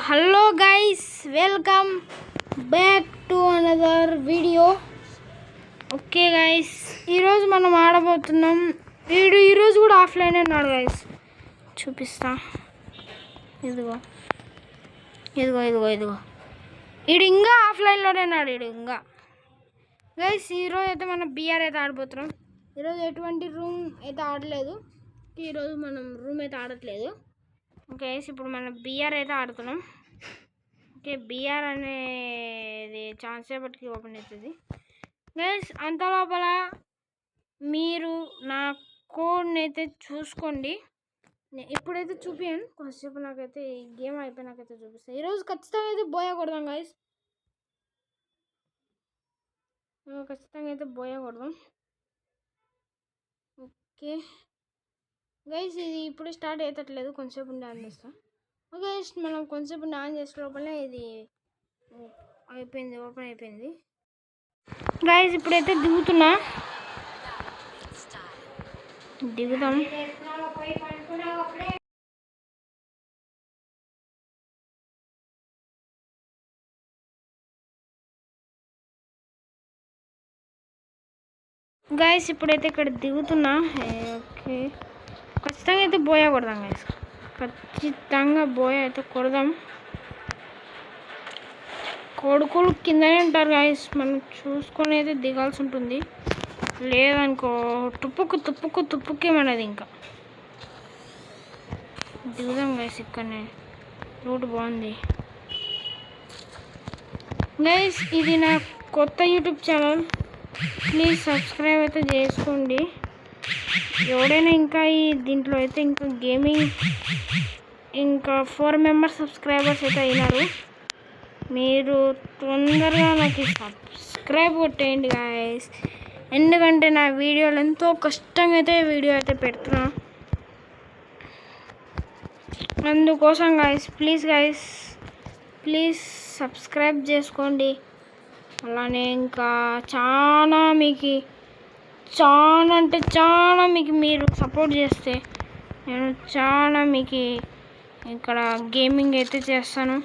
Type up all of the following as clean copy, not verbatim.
Hello guys, welcome back to another video. Okay guys, ఈరోజు మనం ఆడబోతున్నాం. ఈరోజు కూడా ఆఫ్లైన్ అన్నాడు గైస్. చూపిస్తా. ఇదిగో ఇదిగో ఇదిగో ఇదిగో ఈడు ఇంకా ఆఫ్లైన్లోనే అన్నాడు. ఇంకా గైస్, ఈరోజు అయితే మనం బిఆర్ అయితే ఆడబోతున్నాం. ఈరోజు ఎటువంటి రూమ్ అయితే ఆడలేదు. ఈరోజు మనం రూమ్ అయితే ఆడట్లేదు. ఓకే, ఇప్పుడు మనం బిఆర్ అయితే ఆడుతున్నాం. ఓకే, బిఆర్ అనేది చాలా సేపటికి ఓపెన్ అవుతుంది గైస్. అంత లోపల మీరు నా కోడ్ని అయితే చూసుకోండి. ఇప్పుడైతే చూపించాను, కొంచెంసేపు నాకైతే ఈ గేమ్ అయిపోయినాకైతే చూపిస్తాను. ఈరోజు ఖచ్చితంగా అయితే బోయా కొడదాం గైస్. ఖచ్చితంగా అయితే బోయా కొడదాం. ఓకే గైస్, ఇది ఇప్పుడు స్టార్ట్ అవుతట్లేదు, కొంచెంసేపు ఉండి ఆన్ చేస్తాం. ఓకే, మనం కొంచెంసేపు ఉండి ఆన్ చేసే లోపలనే ఇది అయిపోయింది, ఓపెన్ అయిపోయింది గైస్. ఇప్పుడైతే దిగుదాం. గైస్, ఇప్పుడైతే ఇక్కడ దిగుతున్నా. ఓకే, ఖచ్చితంగా అయితే బోయా కొడదాం గైస్. ఖచ్చితంగా బోయా అయితే కొడదాం. కొడుకులు కిందనే ఉంటారు గైస్, మనం చూసుకొని అయితే దిగాల్సి ఉంటుంది. లేదనుకో తుప్పుకే మనది. ఇంకా దిగుదాం గైస్. ఇక్కడనే రూట్ బాగుంది గైస్. ఇది నా కొత్త యూట్యూబ్ ఛానల్, ప్లీజ్ సబ్స్క్రైబ్ అయితే చేసుకోండి. ఎవడైనా ఇంకా దీంట్లో అయితే ఇంకా గేమింగ్ ఇంకా 4 మెంబర్స్ సబ్స్క్రైబర్స్ అయితే అయినారు. మీరు తొందరగా నాకు సబ్స్క్రైబ్ కొట్టేయండి గాయస్. ఎందుకంటే నా వీడియోలు ఎంతో కష్టంగా అయితే వీడియో అయితే పెడుతున్నా, అందుకోసం గాయస్. ప్లీజ్ సబ్స్క్రైబ్ చేసుకోండి. అలానే ఇంకా చాలా మీకు మీరు సపోర్ట్ చేస్తే నేను చాలా మీకు ఇక్కడ గేమింగ్ అయితే చేస్తాను.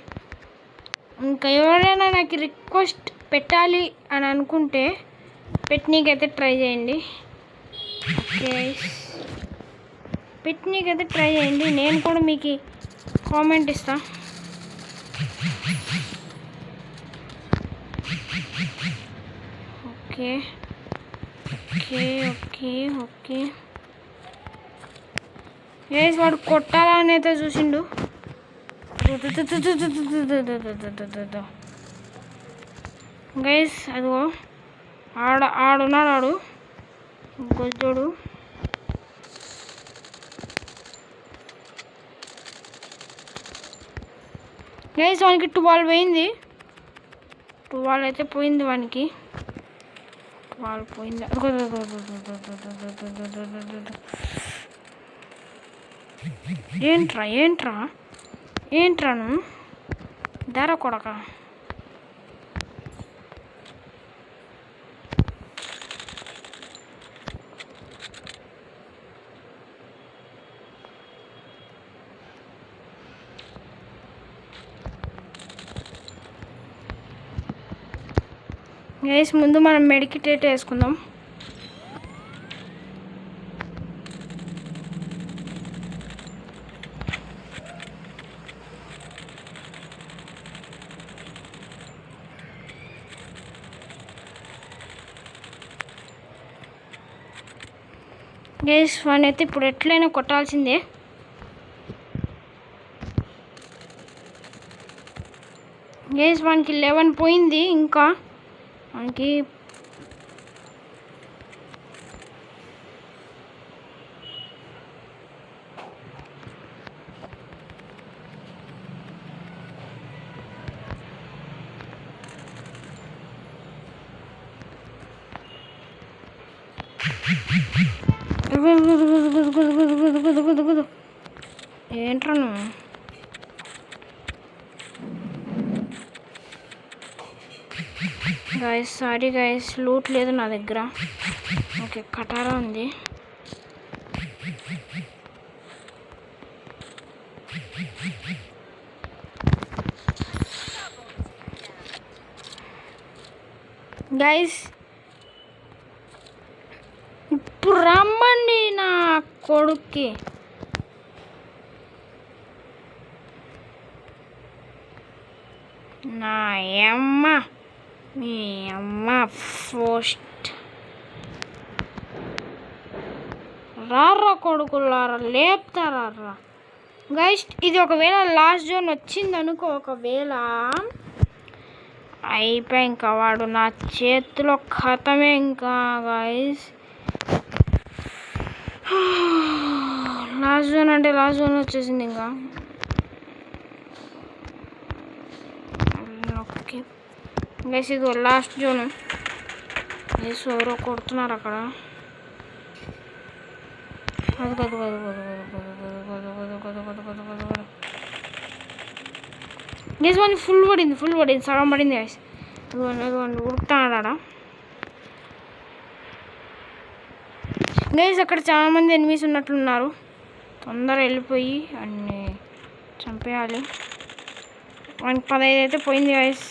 ఇంకా ఎవరైనా నాకు రిక్వెస్ట్ పెట్టాలి అని అనుకుంటే పెట్టనీకైతే ట్రై చేయండి. ఓకే, పెట్టనీకైతే ట్రై చేయండి, నేను కూడా మీకు కామెంట్ ఇస్తా. Okay okay okay okay guys, వాడు కొట్టాలని అయితే చూసిండు గైస్. అదిగో ఆడున్నాడు గొజ్జోడు. గైస్, వానికి 12 పోయింది. 12 అయితే పోయింది వానికి. 12 పోయింది. ఏంట్రాను ధర కొడక. గైస్, ముందు మనం మెడికిటేట్ వేసుకుందాం. గైస్, వాడిని అయితే ఇప్పుడు ఎట్లయినా కొట్టాల్సిందే. గైస్, వానికి 11 పోయింది. ఇంకా వానికి ఏంట్రాను గాయస్. సారీ గాయస్, లూట్ లేదు నా దగ్గర. ఓకే, కటారా ఉంది. గైస్ ఇప్పుడు రమ్మండి నా కొడుక్కి. నా అమ్మ మీ అమ్మ ఫస్ట్ రారా కొడుకులారా, లేపుతారా గైస్. ఇది ఒకవేళ లాస్ట్ జోన్ వచ్చింది అనుకో, ఒకవేళ అయిపోయి ఇంకా వాడు నా చేతిలో ఖతమే ఇంకా గైస్. లాస్ట్ జోన్ అంటే లాస్ట్ జోన్ వచ్చేసింది ఇంకా. ఓకే గైస్, ఇది లాస్ట్ జోన్. గైస్ ఎవరో కొడుతున్నారు అక్కడ. గైస్ వన్ ఫుల్ పడింది, సగం పడింది గైస్. ఉరుకుతున్నాడు ఆడ గైస్. అక్కడ చాలా మంది ఎనిమీస్ ఉన్నట్లున్నారు. తొందరగా వెళ్ళిపోయి అన్ని చంపేయాలి. మనకి 15 అయితే పోయింది గైస్.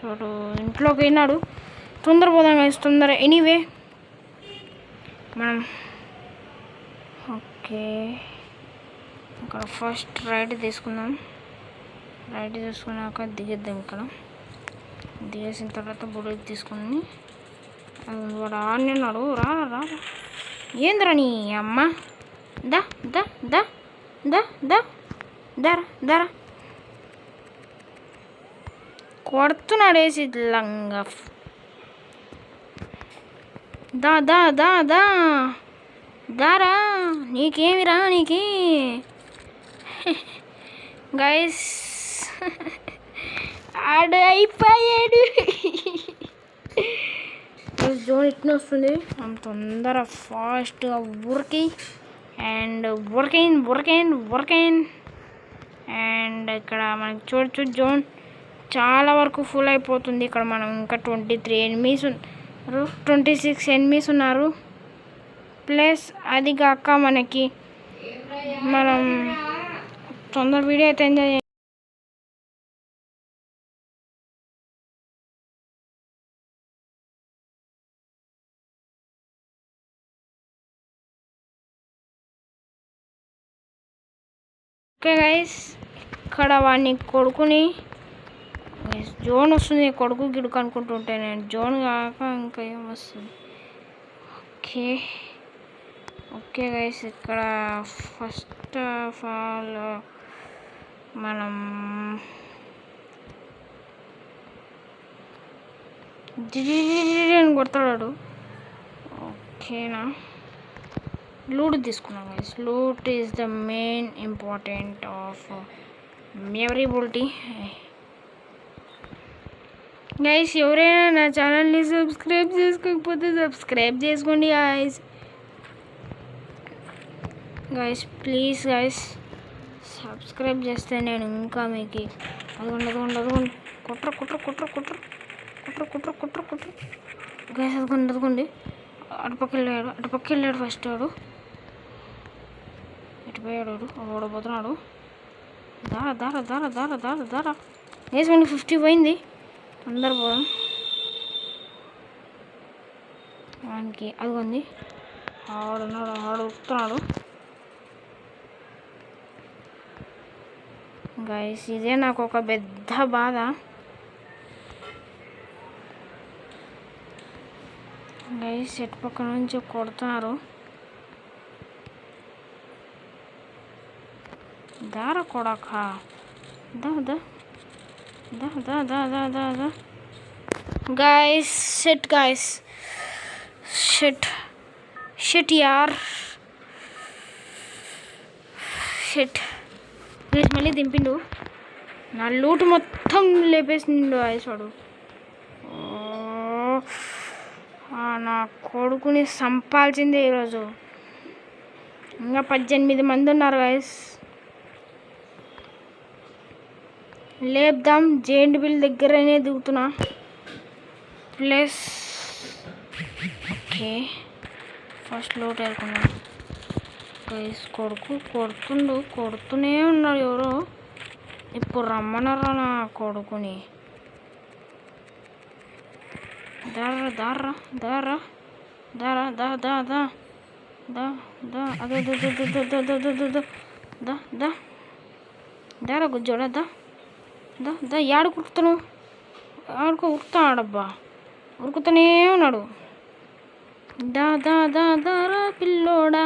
వాడు ఇంట్లోకి వెళ్ళినాడు. తొందర పోదాం గైస్, తొందర. ఎనీవే మనం ఓకే ఇక్కడ ఫస్ట్ రైట్ తీసుకుందాం. రైట్ తీసుకున్నాక దిగేద్దాం. ఇక్కడ దిగేసిన తర్వాత బుడకి తీసుకుని వాడు ఆడినాడు. రా రా ఏంద్రా నీ అమ్మ. దా దా దా దా దా దరా దరా కొడుతున్నాడు వేసి లంగా. దా దా దా దా దారా, నీకేమిరా నీకి గైస్. ఆడు అయిపోయాడు. జోన్ ఇట్లా వస్తుంది. మనం తొందర ఫాస్ట్గా ఉరికి అండ్ వర్కైన్ అండ్ ఇక్కడ మనకి చూడొచ్చు జోన్ చాలా వరకు ఫుల్ అయిపోతుంది. ఇక్కడ మనం ఇంకా 23 ఎనిమీస్ 26 ఎనిమీస్ ఉన్నారు. ప్లస్ అది కాక మనకి మనం తొందర వీడియో అయితే ఎంజాయ్ చేయాలి. ఓకే గైస్, ఇక్కడ వాడిని కొడుకుని జోన్ వస్తుంది. కొడుకు గిడుకు అనుకుంటుంటే నేను జోన్ కాక ఇంకా ఏం వస్తుంది. ఓకే గైస్, ఇక్కడ ఫస్ట్ ఆఫ్ ఆల్ మనం అని కొడతాడు. ఓకేనా, లూట్ తీసుకున్నాం guys. Loot is the main important of everybody. Guys ఎవరైనా నా ఛానల్ని సబ్స్క్రైబ్ చేసుకోకపోతే సబ్స్క్రైబ్ చేసుకోండి గైస్ ప్లీజ్ గైస్. సబ్స్క్రైబ్ చేస్తే నేను ఇంకా మీకు అదిగోండి కుట్ర గైస్. అదిగోండి అటుపక్క వెళ్ళాడు ఫస్ట్. వాడు ఎటుపోయాడు, ఓడబోతున్నాడు. దారా గైస్ 150 పోయింది. అందరు పోదాం వానికి. అదిగోంది ఆడు ఉరుకుతున్నాడు గైస్. ఇదే నాకు ఒక పెద్ద బాధ గైస్. ఎటు పక్క నుంచి కొడుతున్నారు. దార కొడక దా guys. Shit yaar. ప్లీజ్ మళ్ళీ దింపిండు. నా లూట్ మొత్తం లేపేసిండు గైస్ వాడు. నా కొడుకుని సంపాల్సిందే ఈరోజు. ఇంకా 18 మంది ఉన్నారు గైస్. లేపుదాం. జెయింట్ బిల్ దగ్గరనే దిగుతున్నా. ప్లస్ ఓకే ఫస్ట్ లోట్ వేసుకున్నాను గైస్. కొడుతూనే ఉన్నాడు ఎవరో. ఇప్పుడు రమ్మనరా నా కొడుకుని. దారా దారా దారా దారా దా దా దా దా దా అదే దా దా దారా గుజ్జోడా దా దా దా ఏడు కురుకుతాను, ఆడుకో ఉరుకుతాడబ్బా, ఉరుకుతూనే ఉన్నాడు. దా దా దా దారా పిల్లోడా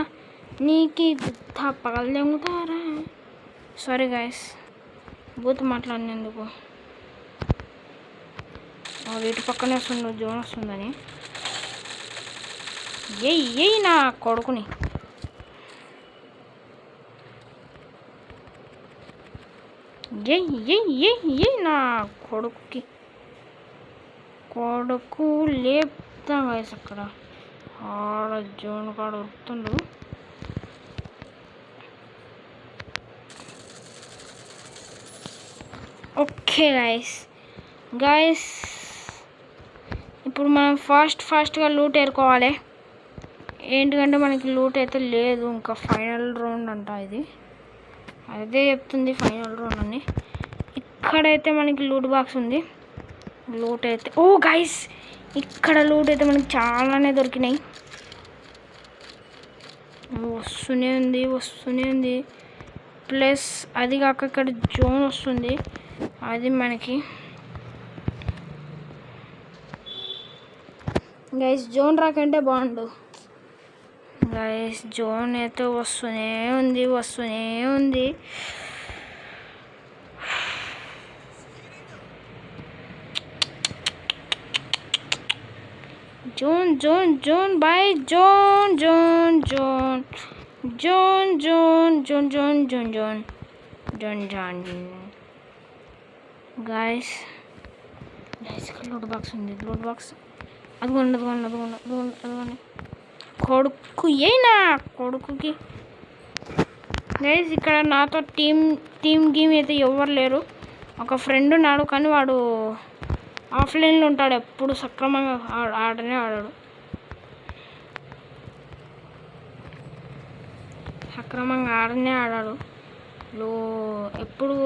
నీకి పగలదెంగుతారా. సారీ గాయస్, బూత్ మాట్లాడినందుకు. వీటి పక్కనే వస్తుంది, జోన్ వస్తుందని. ఏయ్ నా కొడుకుని. ఏయ్ నా కొడుకు లేపుతా గాయస్. అక్కడ ఆడ జోన్ కాడ ఉరుకుతుండు. ఓకే గాయస్ ఇప్పుడు మనం ఫాస్ట్గా లూట్ ఏరుకోవాలి. ఏంటికంటే మనకి లూట్ అయితే లేదు ఇంకా. ఫైనల్ రౌండ్ అంట ఇది, అదే చెప్తుంది ఫైనల్ రౌండ్ అని. ఇక్కడైతే మనకి లూట్ బాక్స్ ఉంది. లూట్ అయితే గాయస్ ఇక్కడ లూట్ అయితే మనకి చాలానే దొరికినాయి. వస్తూనే ఉంది. ప్లస్ అది కాక ఇక్కడ జోన్ వస్తుంది, అది మనకి గైస్ జోన్ రాకంటే బాగుండు గైస్. జోన్ అయితే వస్తూనే ఉంది. జోన్ బాయ్ జోన్ గాయస్ ఇక్కడ లూట్ బాక్స్ ఉంది. లూట్ బాక్స్ అదిగోండి. కొడుకు ఏనా కొడుకుకి. గైస్ ఇక్కడ నాతో టీమ్ గేమ్ అయితే ఎవరు లేరు. ఒక ఫ్రెండ్ ఉన్నాడు కానీ వాడు ఆఫ్లైన్లో ఉంటాడు, ఎప్పుడు సక్రమంగా ఆడాడు. ఎప్పుడు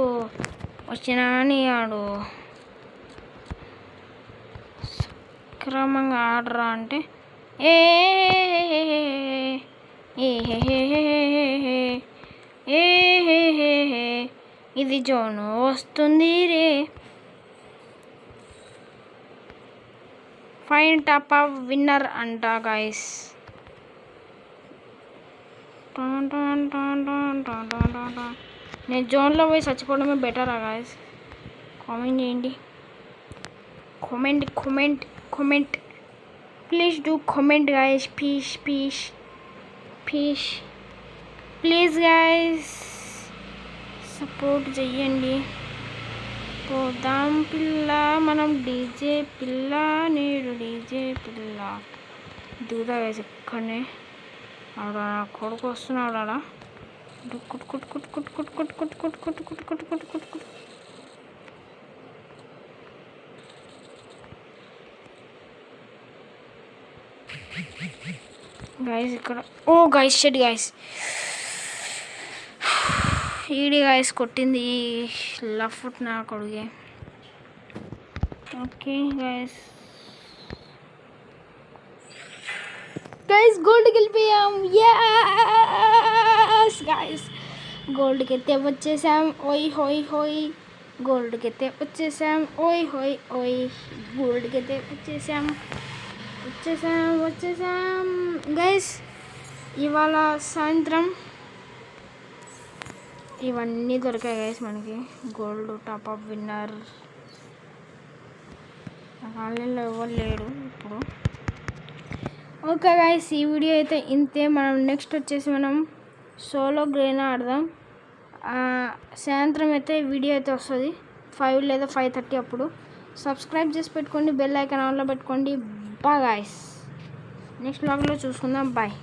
వచ్చినా అని ఆడు సక్రమంగా ఆడరా అంటే ఇది జోను వస్తుంది రే. ఫైన్ టాప్ ఆఫ్ విన్నర్ అంట గాయస్. నేను జోన్లో పోయి చచ్చిపోవడమే బెటరా గాయస్? కామెంట్ చేయండి. Comment please do comment guys. Please guys support చెయ్యండి. పోదాం పిల్ల మనం డీజే పిల్ల, నేడు డీజే పిల్ల. దిగుతా గాయస్ ఇక్కడనే. ఆడ కొడుకు వస్తున్నాడు. ఆడ गाइस ఇక్కడ गाइस షెడ్ गाइस ఈడి गाइस కొట్టింది లఫ్ట్ నా కొడుగే. ఓకే गाइस గోల్డ్ గెలిపాం. yes गाइस గోల్డ్ కి వచ్చేసాం. ఓయ్ గోల్డ్ కి వచ్చేసాం. ఓయ్ గోల్డ్ కి వచ్చేసాం గైస్. ఇవాళ సాయంత్రం ఇవన్నీ దొరికాయి గైస్ మనకి. గోల్డ్ టాప్ అప్ విన్నర్ ఆన్లైన్లో ఎవరు లేడు ఇప్పుడు. ఓకే గైస్ ఈ వీడియో అయితే ఇంతే. మనం నెక్స్ట్ వచ్చేసి మనం సోలో గ్రేనా ఆడదాం. సాయంత్రం అయితే వీడియో అయితే వస్తుంది 5 లేదా 5:30 అప్పుడు. సబ్స్క్రైబ్ చేసి పెట్టుకోండి, బెల్ ఐకాన్ ఆన్లో పెట్టుకోండి. బాయ్ గాయస్, నెక్స్ట్ వ్లాగ్లో చూసుకుందాం. బాయ్.